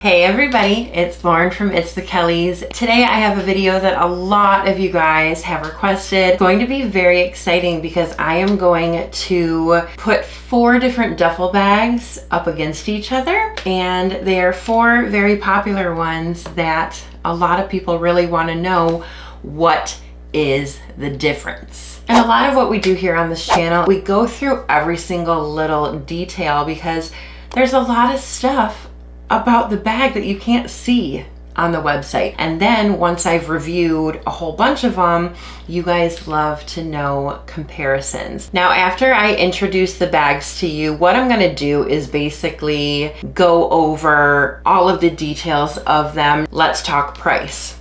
Hey everybody, it's Lauren from It's the Kellys. Today I have a video that a lot of you guys have requested. It's going to be very exciting because I am going to put 4 different duffel bags up against each other, and they are 4 very popular ones that a lot of people really want to know what is the difference. And a lot of what we do here on this channel, we go through every single little detail because there's a lot of stuff about the bag that you can't see on the website. And then once I've reviewed a whole bunch of them, you guys love to know comparisons. Now, after I introduce the bags to you, what I'm gonna do is basically go over all of the details of them. Let's talk price.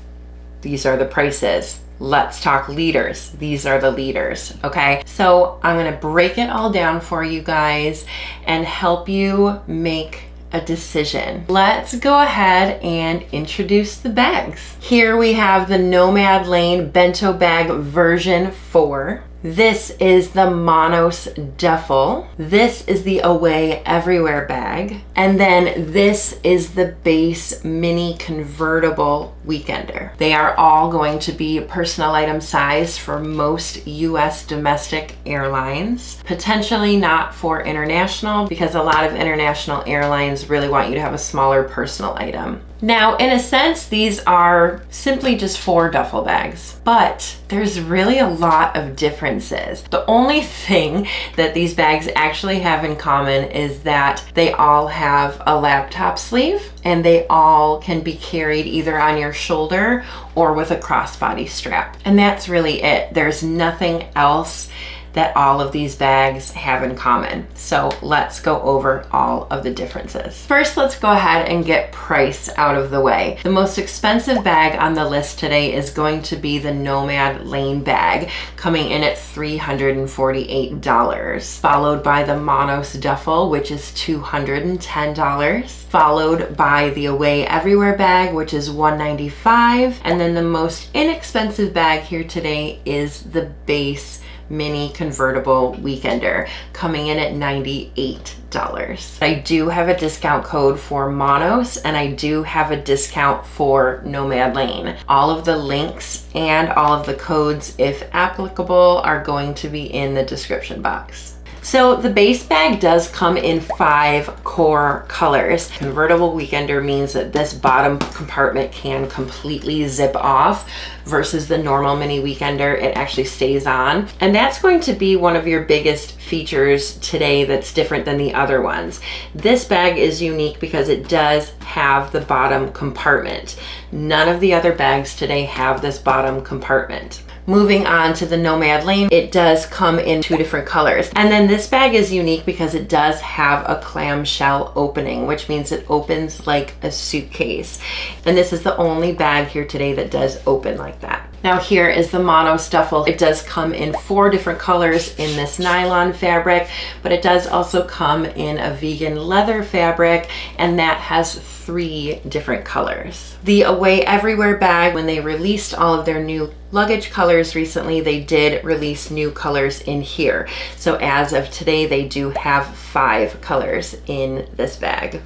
These are the prices. Let's talk liters. These are the liters, okay? So I'm gonna break it all down for you guys and help you make a decision. Let's go ahead and introduce the bags. Here we have the Nomad Lane Bento Bag version 4. This is the Monos Duffle. This is the Away Everywhere bag. And then this is the Beis Mini Convertible Weekender. They are all going to be personal item size for most US domestic airlines. Potentially not for international, because a lot of international airlines really want you to have a smaller personal item. Now, in a sense, these are simply just 4 duffel bags, but there's really a lot of differences. The only thing that these bags actually have in common is that they all have a laptop sleeve and they all can be carried either on your shoulder or with a crossbody strap. And that's really it. There's nothing else that all of these bags have in common. So let's go over all of the differences. First, let's go ahead and get price out of the way. The most expensive bag on the list today is going to be the Nomad Lane bag, coming in at $348, followed by the Monos Duffle, which is $210, followed by the Away Everywhere bag, which is $195, and then the most inexpensive bag here today is the Beis Mini Convertible Weekender, coming in at $98. I do have a discount code for Monos, and I do have a discount for Nomad Lane. All of the links and all of the codes, if applicable, are going to be in the description box. So the base bag does come in 5 core colors. Convertible Weekender means that this bottom compartment can completely zip off, versus the normal Mini Weekender, it actually stays on. And that's going to be one of your biggest features today that's different than the other ones. This bag is unique because it does have the bottom compartment. None of the other bags today have this bottom compartment. Moving on to the Nomad Lane, it does come in 2 different colors. And then this bag is unique because it does have a clamshell opening, which means it opens like a suitcase. And this is the only bag here today that does open like that. Now here is the Monos Duffle. It does come in 4 different colors in this nylon fabric, but it does also come in a vegan leather fabric, and that has 3 different colors. The Away Everywhere bag, when they released all of their new luggage colors recently, they did release new colors in here. So as of today, they do have 5 colors in this bag.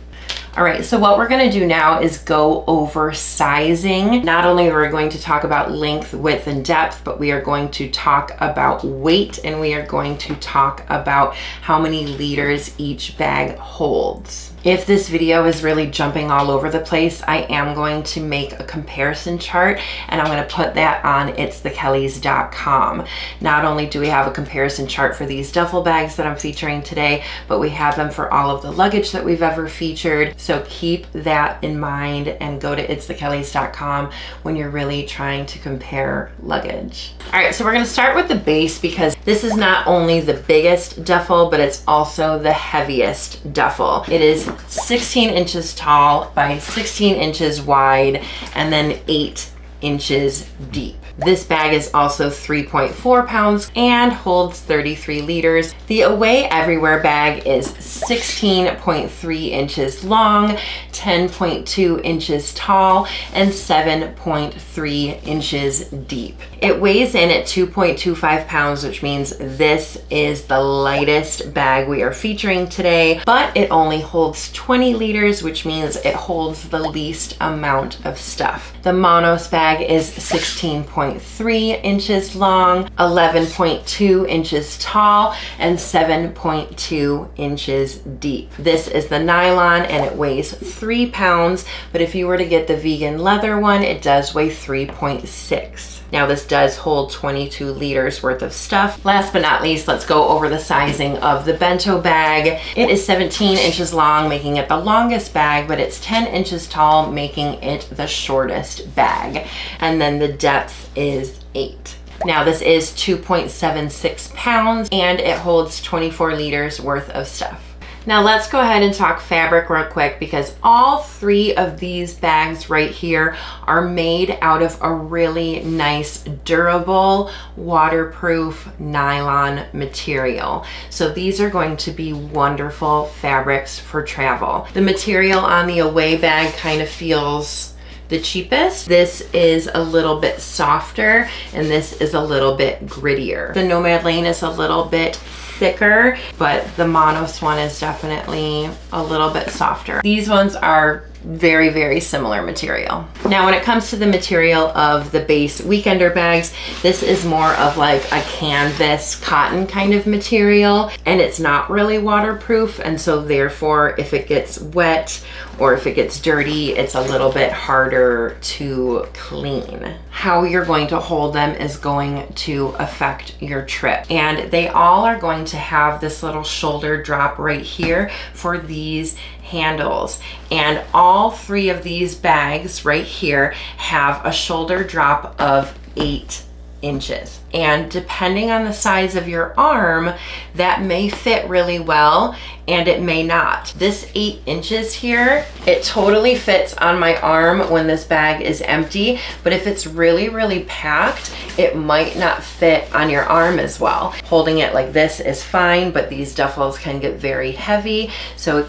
All right, so what we're gonna do now is go over sizing. Not only are we going to talk about length, width, and depth, but we are going to talk about weight, and we are going to talk about how many liters each bag holds. If this video is really jumping all over the place, I am going to make a comparison chart, and I'm gonna put that on itsthekellys.com. Not only do we have a comparison chart for these duffel bags that I'm featuring today, but we have them for all of the luggage that we've ever featured. So keep that in mind and go to itsthekellys.com when you're really trying to compare luggage. All right, so we're gonna start with the base because this is not only the biggest duffel, but it's also the heaviest duffel. It is 16 inches tall by 16 inches wide, and then 8 inches deep. This bag is also 3.4 pounds and holds 33 liters. The Away Everywhere bag is 16.3 inches long, 10.2 inches tall, and 7.3 inches deep. It weighs in at 2.25 pounds, which means this is the lightest bag we are featuring today, but it only holds 20 liters, which means it holds the least amount of stuff. The Monos bag is 16.3 inches long, 11.2 inches tall, and 7.2 inches deep. This is the nylon and it weighs 3 pounds, but if you were to get the vegan leather one, it does weigh 3.6. Now this does hold 22 liters worth of stuff. Last but not least, let's go over the sizing of the Bento bag. It is 17 inches long, making it the longest bag, but it's 10 inches tall, making it the shortest bag. And then the depth is 8. Now this is 2.76 pounds and it holds 24 liters worth of stuff. Now let's go ahead and talk fabric real quick, because all 3 of these bags right here are made out of a really nice, durable, waterproof nylon material. So these are going to be wonderful fabrics for travel. The material on the Away bag kind of feels the cheapest. This is a little bit softer and this is a little bit grittier. The Nomad Lane is a little bit thicker, but the Monos one is definitely a little bit softer. These ones are very, very similar material. Now, when it comes to the material of the Beis Weekender bags, this is more of like a canvas cotton kind of material, and it's not really waterproof, and so therefore if it gets wet or if it gets dirty, it's a little bit harder to clean. How you're going to hold them is going to affect your trip, and they all are going to have this little shoulder drop right here for these handles, and all 3 of these bags right here have a shoulder drop of 8 inches, and depending on the size of your arm, that may fit really well and it may not. This 8 inches here, it totally fits on my arm when this bag is empty, but if it's really, really packed, it might not fit on your arm as well. Holding it like this is fine, but these duffels can get very heavy, so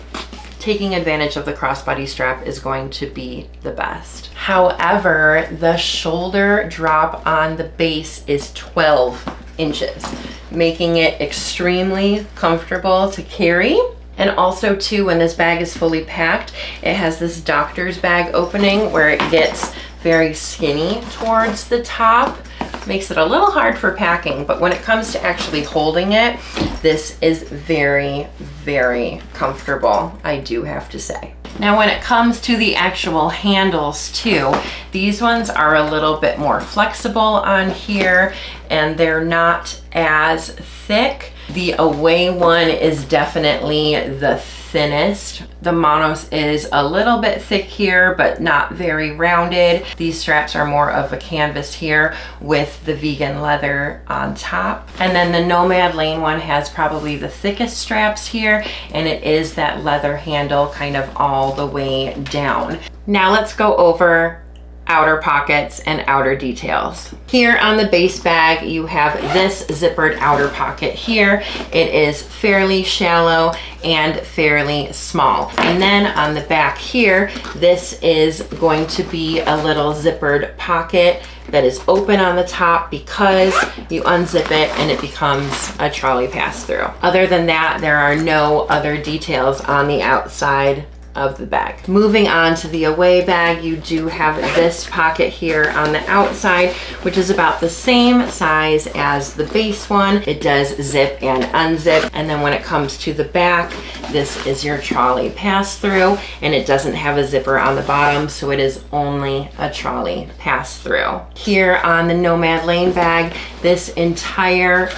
taking advantage of the crossbody strap is going to be the best. However, the shoulder drop on the base is 12 inches, making it extremely comfortable to carry. And also too, when this bag is fully packed, it has this doctor's bag opening where it gets very skinny towards the top. Makes it a little hard for packing, but when it comes to actually holding it, this is very, very comfortable, I do have to say. Now, when it comes to the actual handles too, these ones are a little bit more flexible on here and they're not as thick. The Away one is definitely the thinnest. The Monos is a little bit thick here, but not very rounded. These straps are more of a canvas here with the vegan leather on top. And then the Nomad Lane one has probably the thickest straps here, and it is that leather handle kind of all the way down. Now let's go over outer pockets and outer details. Here on the base bag, you have this zippered outer pocket here. It is fairly shallow and fairly small. And then on the back here, this is going to be a little zippered pocket that is open on the top because you unzip it and it becomes a trolley pass-through. Other than that, there are no other details on the outside of the bag. Moving on to the Away bag, you do have this pocket here on the outside, which is about the same size as the base one. It does zip and unzip. And then when it comes to the back, this is your trolley pass-through, and it doesn't have a zipper on the bottom, so it is only a trolley pass-through. Here on the Nomad Lane bag, this entire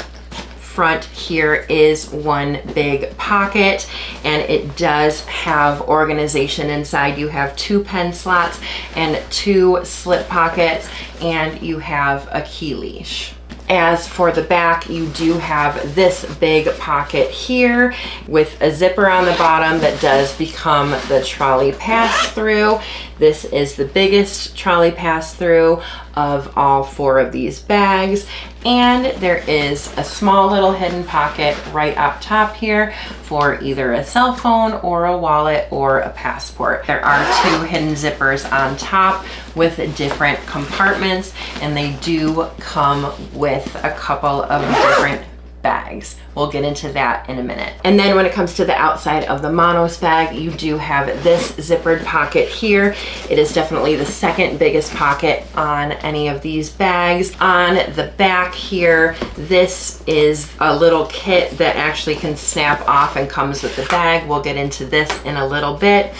front here is one big pocket, and it does have organization inside. You have 2 pen slots and 2 slip pockets, and you have a key leash. As for the back, you do have this big pocket here with a zipper on the bottom that does become the trolley pass-through. This is the biggest trolley pass-through of all 4 of these bags. And there is a small little hidden pocket right up top here for either a cell phone or a wallet or a passport. There are 2 hidden zippers on top with different compartments, and they do come with a couple of different bags. We'll get into that in a minute. And then when it comes to the outside of the Monos bag, you do have this zippered pocket here. It is definitely the second biggest pocket on any of these bags. On the back here, this is a little kit that actually can snap off and comes with the bag. We'll get into this in a little bit,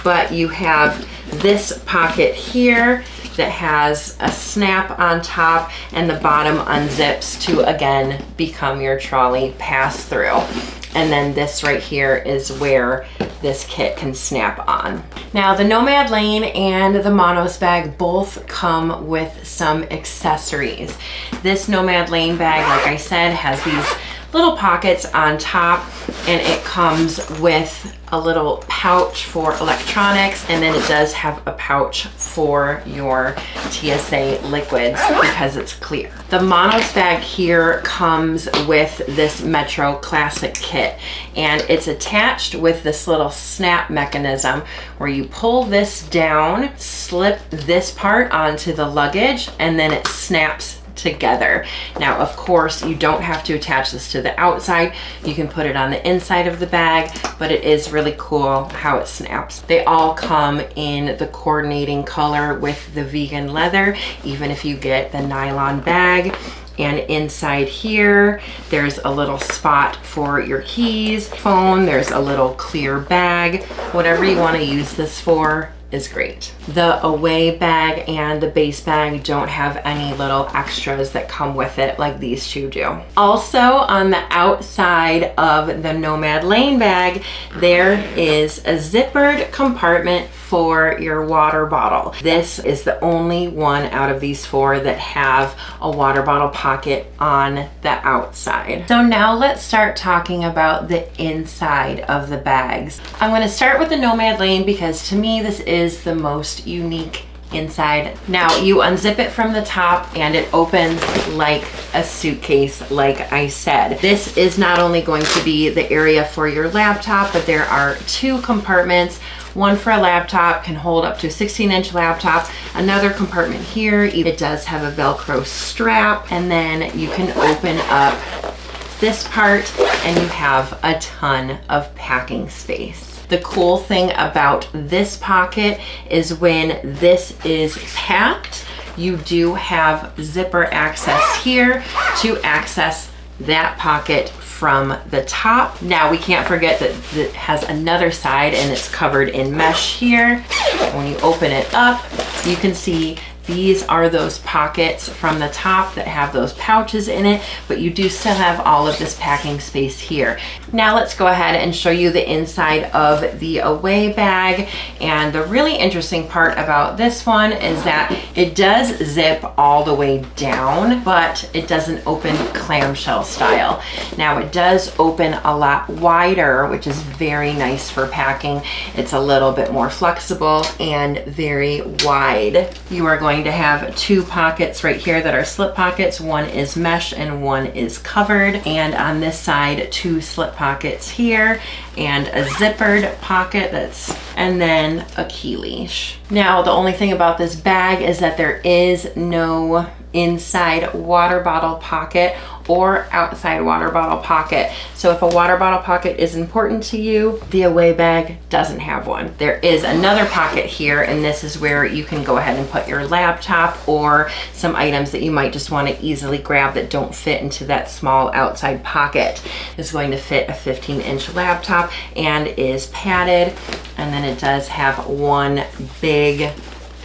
but you have this pocket here that has a snap on top, and the bottom unzips to again become your trolley pass-through. And then this right here is where this kit can snap on. Now the Nomad Lane and the Monos bag both come with some accessories. This Nomad Lane bag, like I said, has these little pockets on top, and it comes with a little pouch for electronics, and then it does have a pouch for your TSA liquids because it's clear. The Monos bag here comes with this Metro Classic kit, and it's attached with this little snap mechanism where you pull this down, slip this part onto the luggage, and then it snaps together. Now, of course, you don't have to attach this to the outside. You can put it on the inside of the bag, but it is really cool how it snaps. They all come in the coordinating color with the vegan leather, even if you get the nylon bag. And inside here, there's a little spot for your keys, phone, there's a little clear bag. Whatever you want to use this for is great. The away bag and the base bag don't have any little extras that come with it like these 2 do. Also, on the outside of the Nomad Lane bag, there is a zippered compartment for your water bottle. This is the only one out of these 4 that have a water bottle pocket on the outside. So now let's start talking about the inside of the bags. I'm going to start with the Nomad Lane because to me this is the most unique inside. Now you unzip it from the top and it opens like a suitcase, like I said. This is not only going to be the area for your laptop, but there are 2 compartments. One for a laptop, can hold up to a 16-inch laptop. Another compartment here, it does have a Velcro strap, and then you can open up this part and you have a ton of packing space. The cool thing about this pocket is when this is packed, you do have zipper access here to access that pocket from the top. Now we can't forget that it has another side and it's covered in mesh here. When you open it up, you can see these are those pockets from the top that have those pouches in it, but you do still have all of this packing space here. Now let's go ahead and show you the inside of the away bag. And the really interesting part about this one is that it does zip all the way down, but it doesn't open clamshell style. Now it does open a lot wider, which is very nice for packing. It's a little bit more flexible and very wide. You are going to have 2 pockets right here that are slip pockets. One is mesh and one is covered. And on this side, 2 slip pockets here and a zippered pocket and then a key leash. Now, the only thing about this bag is that there is no inside water bottle pocket or outside water bottle pocket. So if a water bottle pocket is important to you, the away bag doesn't have one. There is another pocket here, and this is where you can go ahead and put your laptop or some items that you might just want to easily grab that don't fit into that small outside pocket. It's going to fit a 15-inch laptop and is padded, and then it does have one big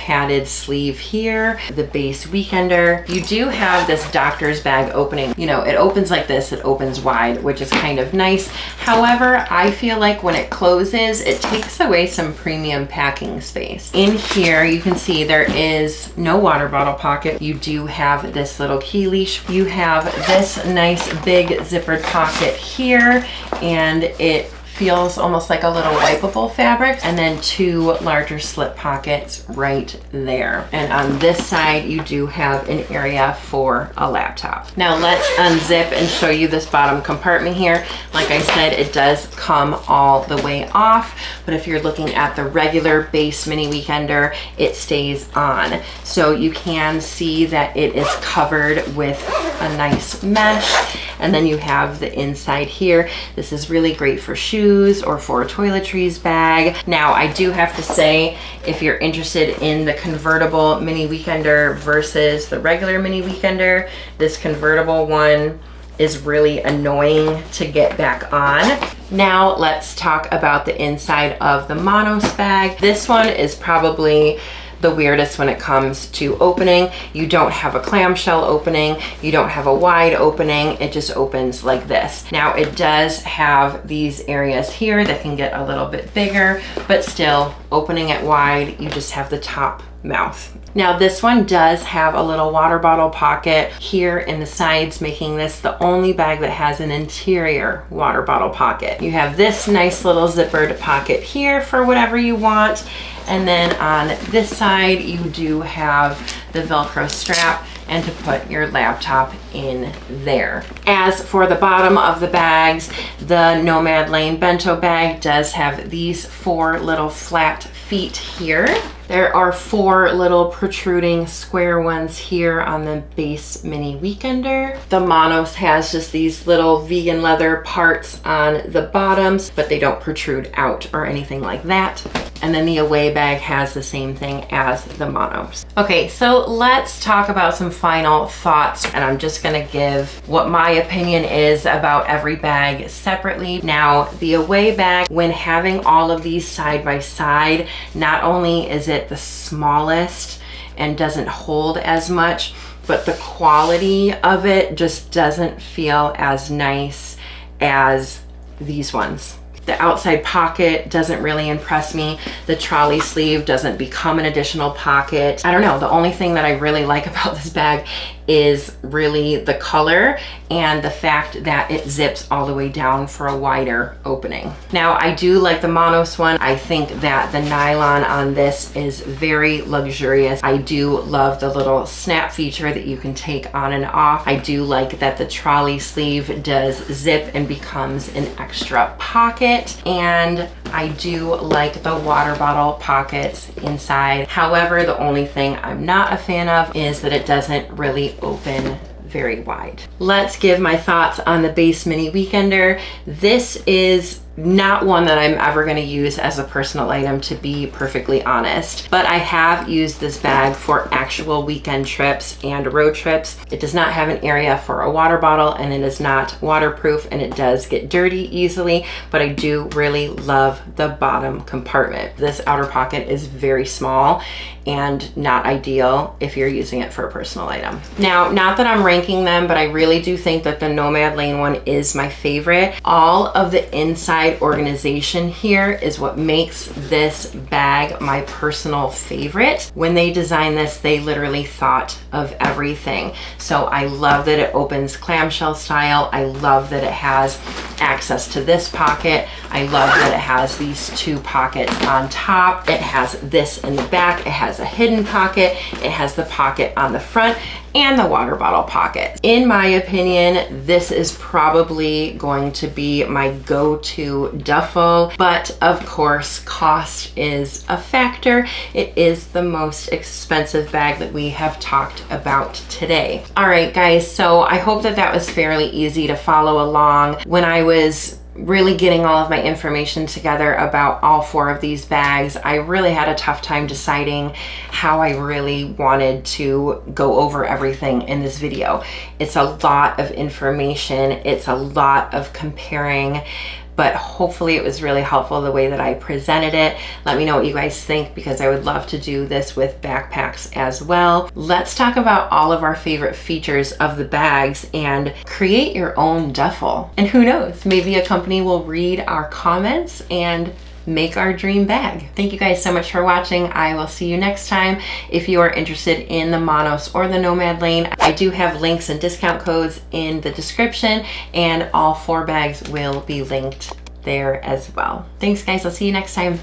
padded sleeve here, the Beis Weekender. You do have this doctor's bag opening. You know, it opens like this, it opens wide, which is kind of nice. However, I feel like when it closes, it takes away some premium packing space. In here, you can see there is no water bottle pocket. You do have this little key leash. You have this nice big zippered pocket here, and it feels almost like a little wipeable fabric, and then two larger slip pockets right there. And on this side, you do have an area for a laptop. Now let's unzip and show you this bottom compartment here. Like I said, it does come all the way off, but if you're looking at the regular Beis Mini Weekender, it stays on. So you can see that it is covered with a nice mesh. And then you have the inside here. This is really great for shoes or for a toiletries bag. Now, I do have to say, if you're interested in the convertible Mini Weekender versus the regular Mini Weekender, this convertible one is really annoying to get back on. Now, let's talk about the inside of the Monos bag. This one is probably the weirdest when it comes to opening. You don't have a clamshell opening, you don't have a wide opening, it just opens like this. Now it does have these areas here that can get a little bit bigger, but still opening it wide, you just have the top mouth. Now this one does have a little water bottle pocket here in the sides, making this the only bag that has an interior water bottle pocket. You have this nice little zippered pocket here for whatever you want. And then on this side, you do have the Velcro strap and to put your laptop in there. As for the bottom of the bags, the Nomad Lane Bento bag does have these four little flat feet here. There are four little protruding square ones here on the Beis Mini Weekender. The Monos has just these little vegan leather parts on the bottoms, but they don't protrude out or anything like that. And then the Away bag has the same thing as the Monos. Okay, so let's talk about some final thoughts, and I'm just gonna give what my opinion is about every bag separately. Now, the Away bag, when having all of these side by side, not only is it the smallest and doesn't hold as much, but the quality of it just doesn't feel as nice as these ones. The outside pocket doesn't really impress me. The trolley sleeve doesn't become an additional pocket. I don't know, the only thing that I really like about this bag is really the color and the fact that it zips all the way down for a wider opening. Now, I do like the Monos one. I think that the nylon on this is very luxurious. I do love the little snap feature that you can take on and off. I do like that the trolley sleeve does zip and becomes an extra pocket. And I do like the water bottle pockets inside. However, the only thing I'm not a fan of is that it doesn't really open very wide. Let's give my thoughts on the Beis Mini Weekender. This is not one that I'm ever going to use as a personal item, to be perfectly honest, but I have used this bag for actual weekend trips and road trips. It does not have an area for a water bottle, and it is not waterproof, and it does get dirty easily, but I do really love the bottom compartment. This outer pocket is very small and not ideal if you're using it for a personal item. Now, not that I'm ranking them, but I really do think that the Nomad Lane one is my favorite. All of the inside organization here is what makes this bag my personal favorite. When they designed this, they literally thought of everything. So I love that it opens clamshell style. I love that it has access to this pocket. I love that it has these two pockets on top. It has this in the back. It has a hidden pocket. It has the pocket on the front and the water bottle pocket. In my opinion, this is probably going to be my go-to duffel, but of course, cost is a factor. It is the most expensive bag that we have talked about today. All right, guys, so I hope that that was fairly easy to follow along. When I was really getting all of my information together about all four of these bags, I really had a tough time deciding how I really wanted to go over everything in this video. It's a lot of information. It's a lot of comparing but hopefully it was really helpful the way that I presented it. Let me know what you guys think, because I would love to do this with backpacks as well. Let's talk about all of our favorite features of the bags and create your own duffel. And who knows, maybe a company will read our comments and make our dream bag. Thank you guys so much for watching. I will see you next time. If you are interested in the Monos or the Nomad lane, I do have links and discount codes in the description, and all 4 bags will be linked there as well. Thanks guys, I'll see you next time.